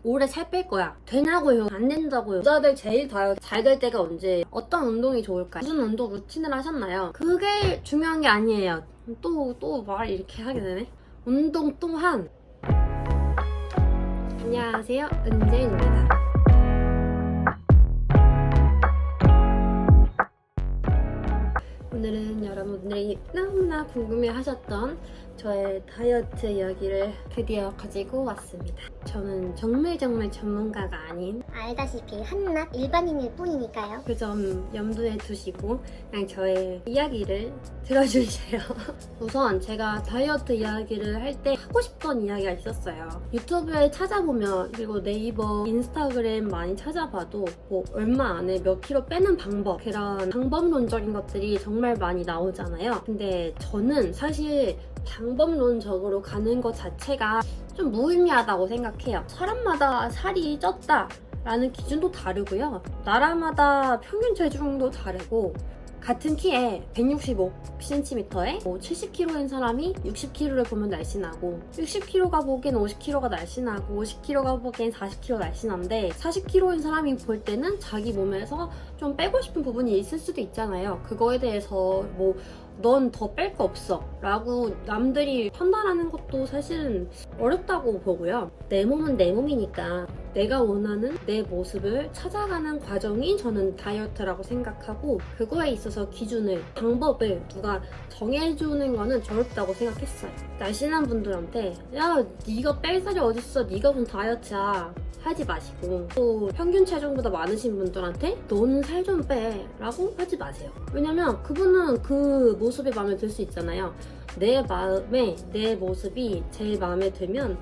올해 살 뺄 거야. 되냐고요? 안 된다고요. 여자들 제일 다이어트 잘 될 때가 언제? 어떤 운동이 좋을까? 무슨 운동 루틴을 하셨나요? 그게 중요한 게 아니에요. 또 말 이렇게 하게 되네. 운동 또한. 안녕하세요, 은재입니다. 오늘은 여러분들이 너무나 궁금해하셨던 저의 다이어트 이야기를 드디어 가지고 왔습니다. 저는 정말 전문가가 아닌, 알다시피 한낱 일반인일 뿐이니까요. 그 점 염두에 두시고 그냥 저의 이야기를 들어주세요. 우선 제가 다이어트 이야기를 할 때 하고 싶던 이야기가 있었어요. 유튜브에 찾아보면, 그리고 네이버, 인스타그램 많이 찾아봐도 뭐 얼마 안에 몇 킬로 빼는 방법, 그런 방법론적인 것들이 정말 많이 나오잖아요. 근데 저는 사실 방법론적으로 가는 것 자체가 좀 무의미하다고 생각해요. 사람마다 살이 쪘다 라는 기준도 다르고요. 나라마다 평균 체중도 다르고, 같은 키에 165cm에 70kg인 사람이 60kg를 보면 날씬하고, 60kg가 보기엔 50kg가 날씬하고, 50kg가 보기엔 40kg 날씬한데, 40kg인 사람이 볼 때는 자기 몸에서 좀 빼고 싶은 부분이 있을 수도 있잖아요. 그거에 대해서 넌 더 뺄 거 없어 라고 남들이 판단하는 것도 사실은 어렵다고 보고요. 내 몸은 내 몸이니까 내가 원하는 내 모습을 찾아가는 과정이 저는 다이어트라고 생각하고, 그거에 있어서 기준을, 방법을 누가 정해주는 거는 어렵다고 생각했어요. 날씬한 분들한테 야, 네가 뺄 살이 어딨어, 네가 무슨 다이어트야 하지 마시고, 또 평균 체중보다 많으신 분들한테 너는 살 좀 빼 라고 하지 마세요. 왜냐면 그분은 그 모습이 마음에 들 수 있잖아요. 내 마음에 내 모습이 제일 마음에 들면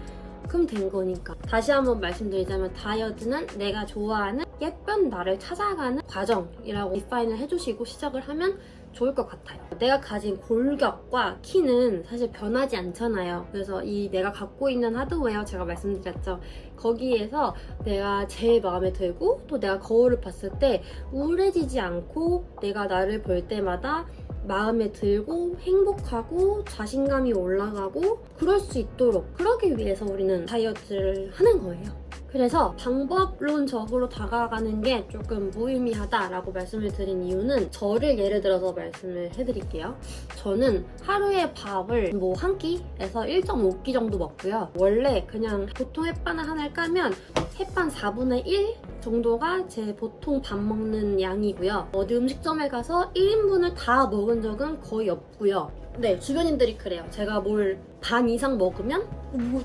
그럼 된 거니까. 다시 한번 말씀드리자면, 다이어트는 내가 좋아하는 예쁜 나를 찾아가는 과정이라고 디파인을 해주시고 시작을 하면 좋을 것 같아요. 내가 가진 골격과 키는 사실 변하지 않잖아요. 그래서 이 내가 갖고 있는 하드웨어, 제가 말씀드렸죠, 거기에서 내가 제일 마음에 들고, 또 내가 거울을 봤을 때 우울해지지 않고 내가 나를 볼 때마다 마음에 들고 행복하고 자신감이 올라가고 그럴 수 있도록, 그러기 위해서 우리는 다이어트를 하는 거예요. 그래서 방법론적으로 다가가는 게 조금 무의미하다라고 말씀을 드린 이유는, 저를 예를 들어서 말씀을 해드릴게요. 저는 하루에 밥을 한 끼에서 1.5끼 정도 먹고요. 원래 그냥 보통 햇반을 하나를 까면 햇반 4분의 1 정도가 제 보통 밥 먹는 양이고요. 어디 음식점에 가서 1인분을 다 먹은 적은 거의 없고요. 네, 주변인들이 그래요. 제가 뭘 반 이상 먹으면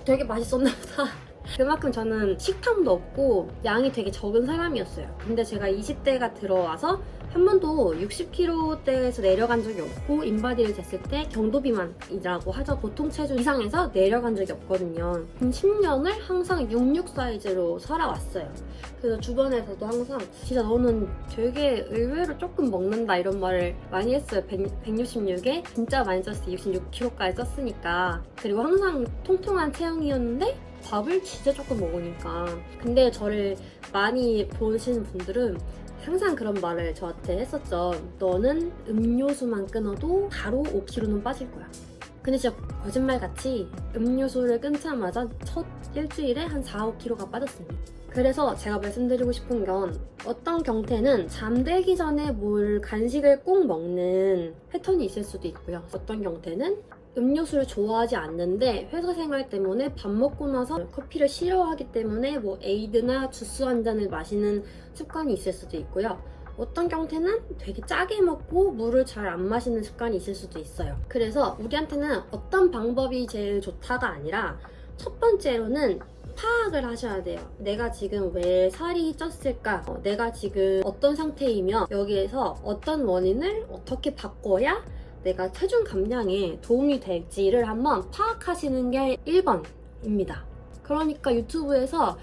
되게 맛있었나 보다. 그만큼 저는 식탐도 없고 양이 되게 적은 사람이었어요. 근데 제가 20대가 들어와서 한 번도 60kg대에서 내려간 적이 없고, 인바디를 쟀을 때 경도비만이라고 하죠. 보통 체중 이상에서 내려간 적이 없거든요. 10년을 항상 66 사이즈로 살아왔어요. 그래서 주변에서도 항상 진짜 너는 되게 의외로 조금 먹는다 이런 말을 많이 했어요. 166에 진짜 많이 쪘을 때 66kg까지 쪘으니까. 그리고 항상 통통한 체형이었는데 밥을 진짜 조금 먹으니까. 근데 저를 많이 보시는 분들은 항상 그런 말을 저한테 했었죠. 너는 음료수만 끊어도 바로 5kg는 빠질 거야. 근데 진짜 거짓말같이 음료수를 끊자마자 첫 일주일에 한 4, 5kg가 빠졌습니다. 그래서 제가 말씀드리고 싶은 건, 어떤 경태는 잠들기 전에 간식을 꼭 먹는 패턴이 있을 수도 있고요. 어떤 경태는 음료수를 좋아하지 않는데 회사 생활 때문에 밥 먹고 나서 커피를 싫어하기 때문에 에이드나 주스 한 잔을 마시는 습관이 있을 수도 있고요. 어떤 경우에는 되게 짜게 먹고 물을 잘 안 마시는 습관이 있을 수도 있어요. 그래서 우리한테는 어떤 방법이 제일 좋다가 아니라, 첫 번째로는 파악을 하셔야 돼요. 내가 지금 왜 살이 쪘을까? 내가 지금 어떤 상태이며 여기에서 어떤 원인을 어떻게 바꿔야 내가 체중 감량에 도움이 될지를 한번 파악하시는 게 1번입니다. 그러니까 유튜브에서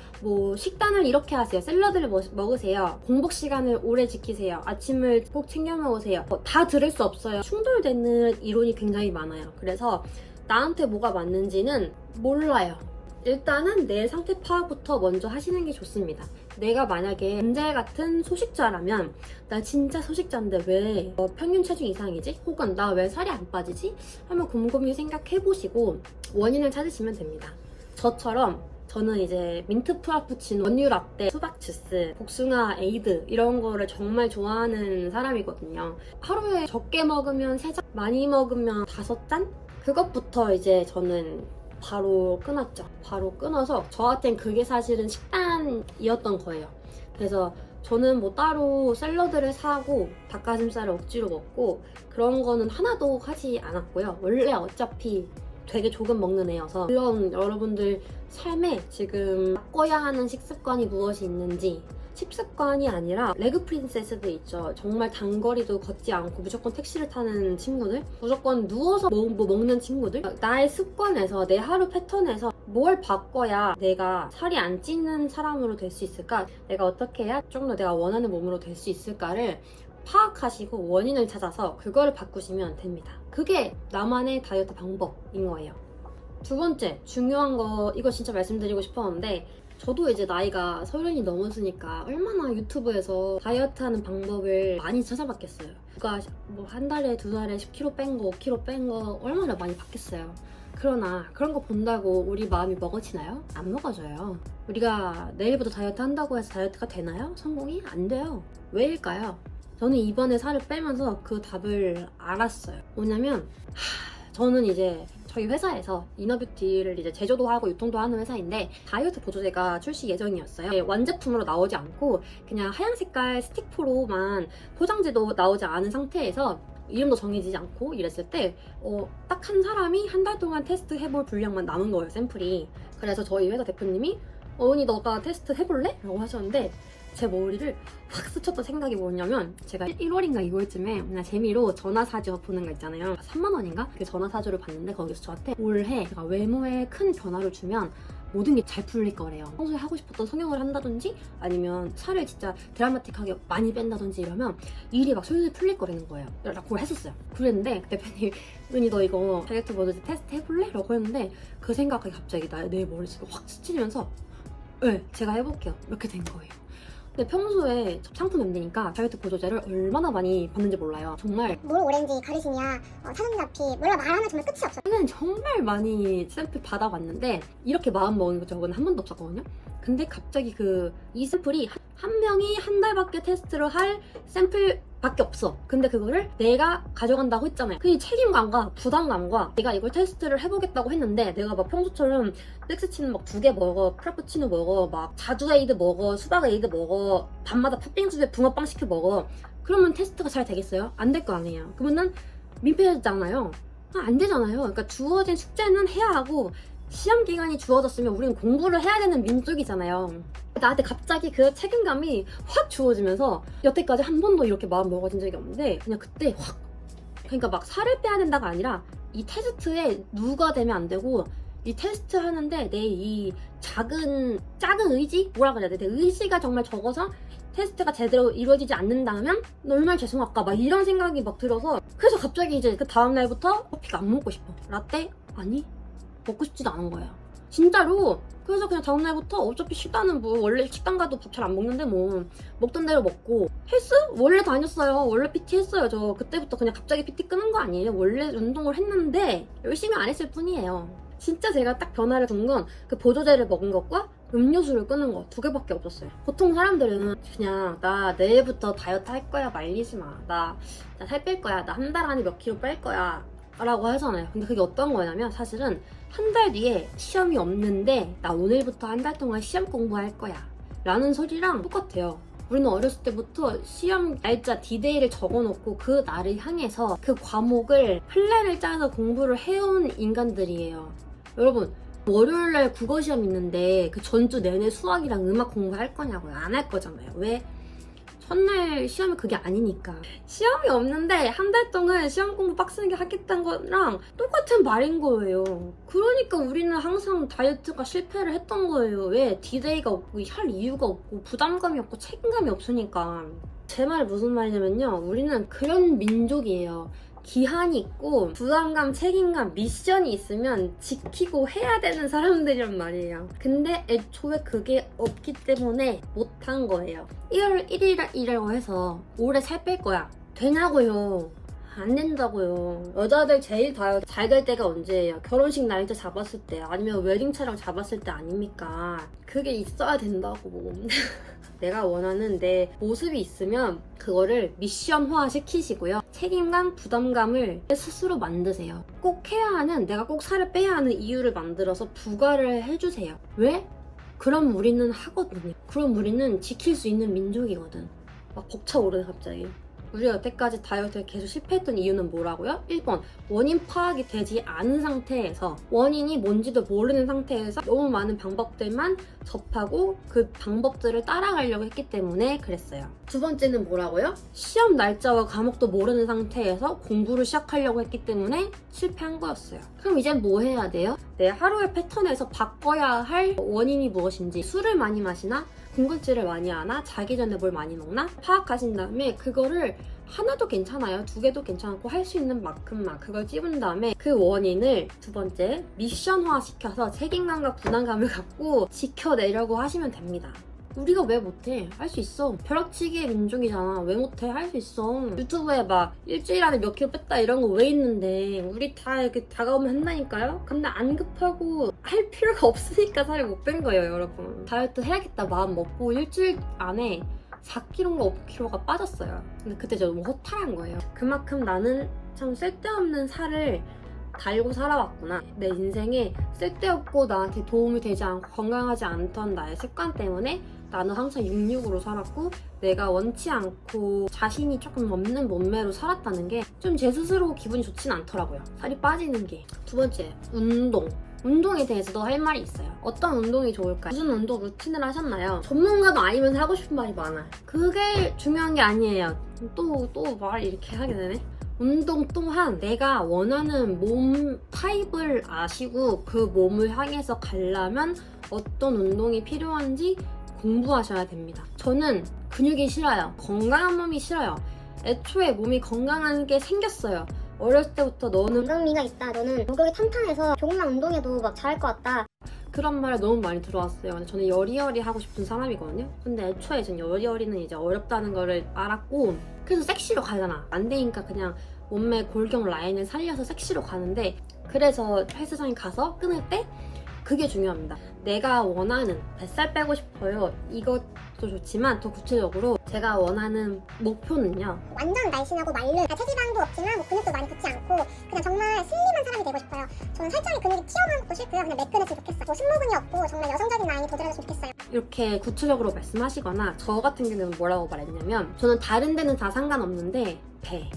식단을 이렇게 하세요, 샐러드를 먹으세요, 공복 시간을 오래 지키세요, 아침을 꼭 챙겨 먹으세요, 다 들을 수 없어요. 충돌되는 이론이 굉장히 많아요. 그래서 나한테 뭐가 맞는지는 몰라요. 일단은 내 상태 파악부터 먼저 하시는 게 좋습니다. 내가 만약에 은재 같은 소식자라면, 나 진짜 소식자인데 왜 평균 체중 이상이지? 혹은 나 왜 살이 안 빠지지? 한번 곰곰이 생각해보시고 원인을 찾으시면 됩니다. 저처럼 저는 이제 민트 프라푸치노, 원유 라떼, 수박 주스, 복숭아 에이드 이런 거를 정말 좋아하는 사람이거든요. 하루에 적게 먹으면 3잔, 많이 먹으면 5잔? 그것부터 이제 저는 바로 끊었죠. 바로 끊어서 저한텐 그게 사실은 식단이었던 거예요. 그래서 저는 뭐 따로 샐러드를 사고 닭가슴살을 억지로 먹고 그런 거는 하나도 하지 않았고요. 원래 어차피 되게 조금 먹는 애여서 그런 여러분들 삶에 지금 바꿔야 하는 식습관이 무엇이 있는지, 식습관이 아니라 레그 프린세스들 있죠. 정말 단거리도 걷지 않고 무조건 택시를 타는 친구들, 무조건 누워서 뭐 먹는 친구들, 나의 습관에서 내 하루 패턴에서 뭘 바꿔야 내가 살이 안 찌는 사람으로 될 수 있을까, 내가 어떻게 해야 좀 더 내가 원하는 몸으로 될 수 있을까를 파악하시고 원인을 찾아서 그거를 바꾸시면 됩니다. 그게 나만의 다이어트 방법인 거예요. 두 번째 중요한 거, 이거 진짜 말씀드리고 싶었는데, 저도 이제 나이가 30이 넘었으니까 얼마나 유튜브에서 다이어트 하는 방법을 많이 찾아봤겠어요. 누가 뭐 한 달에 2달에 10kg 뺀 거, 5kg 뺀 거 얼마나 많이 봤겠어요. 그러나 그런 거 본다고 우리 마음이 먹어지나요? 안 먹어져요. 우리가 내일부터 다이어트 한다고 해서 다이어트가 되나요? 성공이? 안 돼요. 왜일까요? 저는 이번에 살을 빼면서 그 답을 알았어요. 뭐냐면 저는 이제 저희 회사에서 이너뷰티를 이제 제조도 하고 유통도 하는 회사인데 다이어트 보조제가 출시 예정이었어요. 완제품으로 나오지 않고 그냥 하얀 색깔 스틱포로만, 포장지도 나오지 않은 상태에서 이름도 정해지지 않고 이랬을 때 딱 한 사람이 한 달 동안 테스트 해볼 분량만 남은 거예요, 샘플이. 그래서 저희 회사 대표님이 언니 너가 테스트 해볼래? 라고 하셨는데 제 머리를 확 스쳤던 생각이 뭐냐면, 제가 1월인가 2월쯤에 그냥 재미로 전화사주 보는 거 있잖아요. 3만 원인가? 그 전화사주를 봤는데 거기서 저한테 올해 제가 외모에 큰 변화를 주면 모든 게 잘 풀릴 거래요. 평소에 하고 싶었던 성형을 한다든지 아니면 살을 진짜 드라마틱하게 많이 뺀다든지 이러면 일이 막 솔솔 풀릴 거라는 거예요. 라고 했었어요. 그랬는데 대표님이 은희 너 이거 다이어트 보조제 테스트 해볼래? 라고 했는데 그 생각이 갑자기 내 머릿속에 확 스치면서 네, 제가 해볼게요. 이렇게 된 거예요. 근데 평소에 상품 MD니까 다이어트 보조제를 얼마나 많이 받는지 몰라요. 정말 뭘 오렌지, 가르시니아, 사전자피 몰라 말하면 정말 끝이 없어요. 저는 정말 많이 샘플 받아봤는데 이렇게 마음 먹은 적은 한 번도 없었거든요. 근데 갑자기 이 샘플이 한 명이 한 달밖에 테스트를 할 샘플밖에 없어. 근데 그거를 내가 가져간다고 했잖아요. 그 책임감과 부담감과 내가 이걸 테스트를 해보겠다고 했는데 내가 막 평소처럼 섹스치는 막 2개 먹어, 프라푸치노 먹어, 막 자두 에이드 먹어, 수박 에이드 먹어, 밤마다 팥빙수에 붕어빵 시켜 먹어. 그러면 테스트가 잘 되겠어요? 안 될 거 아니에요. 그러면 민폐잖아요. 안 되잖아요. 그러니까 주어진 숙제는 해야 하고 시험 기간이 주어졌으면 우리는 공부를 해야 되는 민족이잖아요. 나한테 갑자기 그 책임감이 확 주어지면서 여태까지 한 번도 이렇게 마음 먹어진 적이 없는데 그냥 그때 확, 그러니까 막 살을 빼야 된다가 아니라 이 테스트에 누가 되면 안 되고 이 테스트 하는데 내 이 작은 의지? 뭐라 그래야 돼? 내 의지가 정말 적어서 테스트가 제대로 이루어지지 않는다면 얼마나 죄송할까 막 이런 생각이 막 들어서, 그래서 갑자기 이제 그 다음날부터 커피가 안 먹고 싶어. 라떼? 아니 먹고 싶지도 않은 거예요. 진짜로. 그래서 그냥 다음날부터 어차피 식단은 뭐 원래 식단 가도 밥 잘 안 먹는데 뭐 먹던 대로 먹고, 헬스? 원래 다녔어요. 원래 PT 했어요. 저 그때부터 그냥 갑자기 PT 끄는 거 아니에요. 원래 운동을 했는데 열심히 안 했을 뿐이에요. 진짜 제가 딱 변화를 준 건 그 보조제를 먹은 것과 음료수를 끊은 거 2개밖에 없었어요. 보통 사람들은 그냥 나 내일부터 다이어트 할 거야 말리지 마, 나 살 뺄 거야, 나 한 달 안에 몇 킬로 뺄 거야 라고 하잖아요. 근데 그게 어떤 거냐면 사실은 한 달 뒤에 시험이 없는데 나 오늘부터 한 달 동안 시험 공부할 거야 라는 소리랑 똑같아요. 우리는 어렸을 때부터 시험 날짜 D-Day를 적어놓고 그 날을 향해서 그 과목을 플랜을 짜서 공부를 해온 인간들이에요. 여러분, 월요일날 국어 시험 있는데 그 전주 내내 수학이랑 음악 공부할 거냐고요? 안 할 거잖아요. 왜? 첫날 시험이 그게 아니니까. 시험이 없는데 한 달 동안 시험 공부 빡세게 하겠다는 거랑 똑같은 말인 거예요. 그러니까 우리는 항상 다이어트가 실패를 했던 거예요. 왜? D-Day가 없고 할 이유가 없고 부담감이 없고 책임감이 없으니까. 제 말이 무슨 말이냐면요, 우리는 그런 민족이에요. 기한이 있고 부담감, 책임감, 미션이 있으면 지키고 해야 되는 사람들이란 말이에요. 근데 애초에 그게 없기 때문에 못한 거예요. 1월 1일이라고 해서 올해 살 뺄 거야. 되냐고요? 안 된다고요. 여자들 제일 다이어트 잘 될 때가 언제예요? 결혼식 날짜 잡았을 때, 아니면 웨딩 촬영 잡았을 때 아닙니까? 그게 있어야 된다고. 내가 원하는 내 모습이 있으면 그거를 미션화 시키시고요. 책임감, 부담감을 스스로 만드세요. 꼭 해야 하는, 내가 꼭 살을 빼야 하는 이유를 만들어서 부과를 해주세요. 왜? 그럼 우리는 하거든요. 그럼 우리는 지킬 수 있는 민족이거든. 막 벅차오르네 갑자기. 우리가 여태까지 다이어트에 계속 실패했던 이유는 뭐라고요? 1번, 원인 파악이 되지 않은 상태에서, 원인이 뭔지도 모르는 상태에서 너무 많은 방법들만 접하고 그 방법들을 따라가려고 했기 때문에 그랬어요. 두 번째는 뭐라고요? 시험 날짜와 과목도 모르는 상태에서 공부를 시작하려고 했기 때문에 실패한 거였어요. 그럼 이젠 뭐 해야 돼요? 내 하루의 패턴에서 바꿔야 할 원인이 무엇인지, 술을 많이 마시나? 군것질을 많이 하나? 자기 전에 뭘 많이 먹나? 파악하신 다음에 그거를 하나도 괜찮아요. 두 개도 괜찮고 할 수 있는 만큼만 그걸 찝은 다음에 그 원인을 두 번째 미션화 시켜서 책임감과 부담감을 갖고 지켜내려고 하시면 됩니다. 우리가 왜 못해? 할 수 있어. 벼락치기의 민족이잖아. 왜 못해? 할 수 있어. 유튜브에 막 일주일 안에 몇 킬로 뺐다 이런 거 왜 있는데 우리 다 이렇게 다가오면 한다니까요? 근데 안 급하고 할 필요가 없으니까 살이 못 뺀 거예요, 여러분. 다이어트 해야겠다 마음 먹고 일주일 안에 4kg인가 5kg가 빠졌어요. 근데 그때 저 너무 허탈한 거예요. 그만큼 나는 참 쓸데없는 살을 달고 살아왔구나. 내 인생에 쓸데없고 나한테 도움이 되지 않고 건강하지 않던 나의 습관 때문에 나는 항상 66으로 살았고 내가 원치 않고 자신이 조금 없는 몸매로 살았다는 게 좀 제 스스로 기분이 좋진 않더라고요. 살이 빠지는 게. 두 번째, 운동. 운동에 대해서도 할 말이 있어요. 어떤 운동이 좋을까요? 무슨 운동 루틴을 하셨나요? 전문가도 아니면서 하고 싶은 말이 많아요. 그게 중요한 게 아니에요. 또 말 이렇게 하게 되네. 운동 또한 내가 원하는 몸 타입을 아시고 그 몸을 향해서 가려면 어떤 운동이 필요한지 공부하셔야 됩니다. 저는 근육이 싫어요. 건강한 몸이 싫어요. 애초에 몸이 건강한 게 생겼어요. 어렸을 때부터 너는 엉덩이가 있다. 너는 목욕이 탄탄해서 조금만 운동해도 막 잘할 것 같다. 그런 말을 너무 많이 들어왔어요. 근데 저는 여리여리 하고 싶은 사람이거든요. 근데 애초에 전 여리여리는 이제 어렵다는 거를 알았고 그래서 섹시로 가잖아. 안 되니까 그냥 몸매 골격 라인을 살려서 섹시로 가는데 그래서 헬스장에 가서 끊을 때 그게 중요합니다. 내가 원하는 뱃살 빼고 싶어요. 이것도 좋지만 더 구체적으로 제가 원하는 목표는요. 완전 날씬하고 마른 체지방도 없지만 뭐 근육도 많이 붙지 않고 그냥 정말 슬림한 사람이 되고 싶어요. 저는 살짝의 근육이 튀어나온 것도 싫고요. 그냥 매끈했으면 좋겠어요. 뭐 승모근이 없고 정말 여성적인 라인이 도드라졌으면 좋겠어요. 이렇게 구체적으로 말씀하시거나 저 같은 경우는 뭐라고 말했냐면 저는 다른 데는 다 상관없는데 배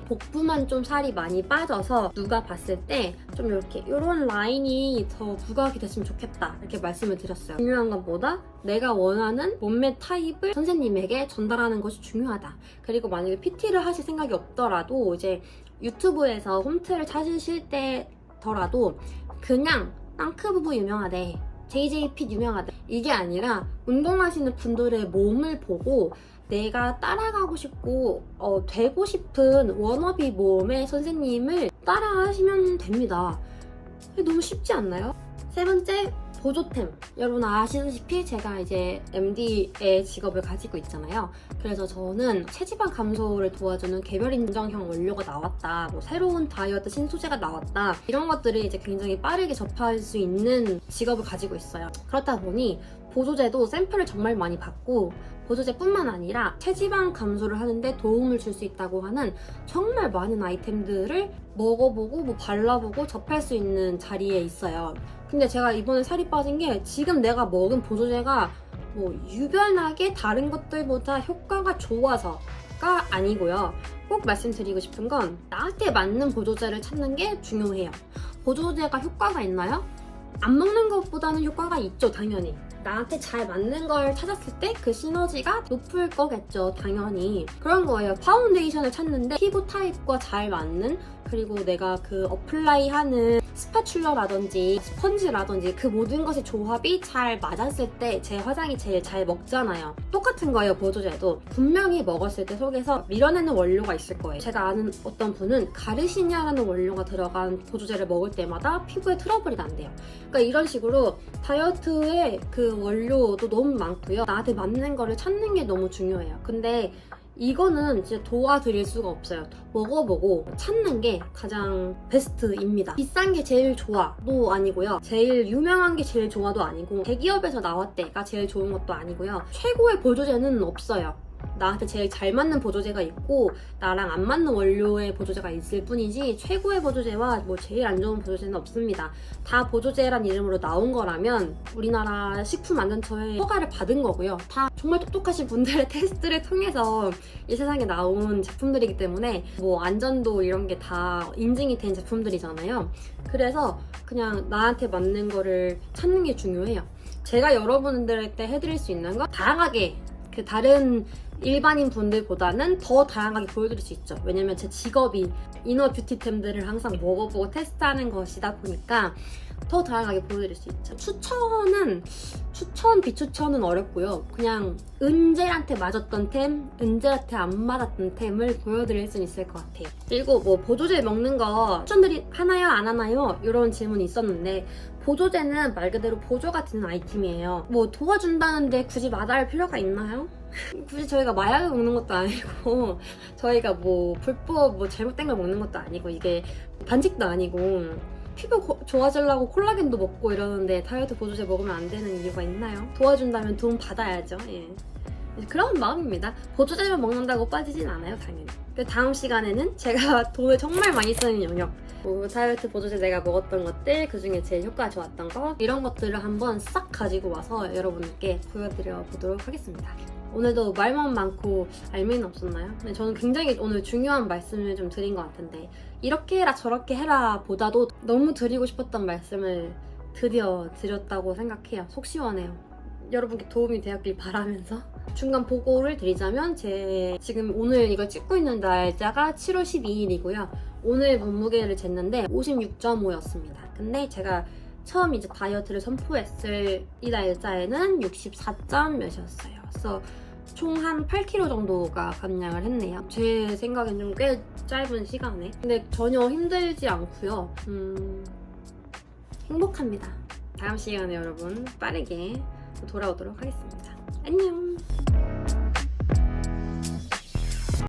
복부만 좀 살이 많이 빠져서 누가 봤을 때 좀 이렇게 이런 라인이 더 부각이 됐으면 좋겠다 이렇게 말씀을 드렸어요. 중요한 건 뭐다? 내가 원하는 몸매 타입을 선생님에게 전달하는 것이 중요하다. 그리고 만약에 PT를 하실 생각이 없더라도 이제 유튜브에서 홈트를 찾으실 때더라도 그냥 땅크 부부 유명하대, JJ핏 유명하대 이게 아니라 운동하시는 분들의 몸을 보고 내가 따라가고 싶고 되고 싶은 워너비 몸의 선생님을 따라하시면 됩니다. 너무 쉽지 않나요? 세 번째, 보조템. 여러분 아시다시피 제가 이제 MD의 직업을 가지고 있잖아요. 그래서 저는 체지방 감소를 도와주는 개별 인정형 원료가 나왔다, 뭐 새로운 다이어트 신소재가 나왔다 이런 것들을 이제 굉장히 빠르게 접할 수 있는 직업을 가지고 있어요. 그렇다 보니 보조제도 샘플을 정말 많이 받고 보조제뿐만 아니라 체지방 감소를 하는데 도움을 줄 수 있다고 하는 정말 많은 아이템들을 먹어보고 뭐 발라보고 접할 수 있는 자리에 있어요. 근데 제가 이번에 살이 빠진 게 지금 내가 먹은 보조제가 뭐 유별나게 다른 것들보다 효과가 좋아서가 아니고요. 꼭 말씀드리고 싶은 건 나한테 맞는 보조제를 찾는 게 중요해요. 보조제가 효과가 있나요? 안 먹는 것보다는 효과가 있죠, 당연히. 나한테 잘 맞는 걸 찾았을 때 그 시너지가 높을 거겠죠, 당연히. 그런 거예요. 파운데이션을 찾는데 피부 타입과 잘 맞는, 그리고 내가 그 어플라이 하는 스파츌러라든지 스펀지라든지 그 모든 것의 조합이 잘 맞았을 때 제 화장이 제일 잘 먹잖아요. 똑같은 거예요, 보조제도. 분명히 먹었을 때 속에서 밀어내는 원료가 있을 거예요. 제가 아는 어떤 분은 가르시니아라는 원료가 들어간 보조제를 먹을 때마다 피부에 트러블이 난대요. 그러니까 이런 식으로 다이어트의 그 원료도 너무 많고요. 나한테 맞는 거를 찾는 게 너무 중요해요. 근데 이거는 진짜 도와드릴 수가 없어요. 먹어보고 찾는 게 가장 베스트입니다. 비싼 게 제일 좋아도 아니고요. 제일 유명한 게 제일 좋아도 아니고 대기업에서 나왔대가 제일 좋은 것도 아니고요. 최고의 보조제는 없어요. 나한테 제일 잘 맞는 보조제가 있고 나랑 안 맞는 원료의 보조제가 있을 뿐이지 최고의 보조제와 뭐 제일 안 좋은 보조제는 없습니다. 다 보조제란 이름으로 나온 거라면 우리나라 식품안전처의 허가를 받은 거고요. 다 정말 똑똑하신 분들의 테스트를 통해서 이 세상에 나온 제품들이기 때문에 뭐 안전도 이런 게 다 인증이 된 제품들이잖아요. 그래서 그냥 나한테 맞는 거를 찾는 게 중요해요. 제가 여러분들한테 해드릴 수 있는 건 다양하게 그 다른 일반인 분들보다는 더 다양하게 보여드릴 수 있죠. 왜냐면 제 직업이 이너 뷰티템들을 항상 먹어보고 테스트하는 것이다 보니까 더 다양하게 보여드릴 수 있죠. 비추천은 어렵고요. 그냥 은젤한테 맞았던 템, 은젤한테 안 맞았던 템을 보여드릴 수 있을 것 같아요. 그리고 뭐 보조제 먹는 거 추천들이 하나요? 안 하나요? 이런 질문이 있었는데 보조제는 말 그대로 보조가 되는 아이템이에요. 뭐 도와준다는데 굳이 마다할 필요가 있나요? 굳이 저희가 마약을 먹는 것도 아니고 저희가 뭐 불법 뭐 잘못된 걸 먹는 것도 아니고 이게 반칙도 아니고 피부 좋아지려고 콜라겐도 먹고 이러는데 다이어트 보조제 먹으면 안 되는 이유가 있나요? 도와준다면 돈 받아야죠. 예. 그런 마음입니다. 보조제만 먹는다고 빠지진 않아요, 당연히. 다음 시간에는 제가 돈을 정말 많이 쓰는 영역, 뭐 다이어트 보조제 내가 먹었던 것들, 그중에 제일 효과가 좋았던 거, 이런 것들을 한번 싹 가지고 와서 여러분께 보여드려 보도록 하겠습니다. 오늘도 말만 많고 알맹이는 없었나요? 근데 저는 굉장히 오늘 중요한 말씀을 좀 드린 것 같은데 이렇게 해라 저렇게 해라 보다도 너무 드리고 싶었던 말씀을 드디어 드렸다고 생각해요. 속 시원해요. 여러분께 도움이 되었길 바라면서 중간 보고를 드리자면 제 지금 오늘 이걸 찍고 있는 날짜가 7월 12일이고요. 오늘 몸무게를 쟀는데 56.5였습니다. 근데 제가 처음 이제 다이어트를 선포했을 이 날짜에는 64점 몇이었어요. 그래서 총 한 8kg 정도가 감량을 했네요. 제 생각엔 좀 꽤 짧은 시간에. 근데 전혀 힘들지 않고요. 행복합니다. 다음 시간에 여러분 빠르게 돌아오도록 하겠습니다. 안녕!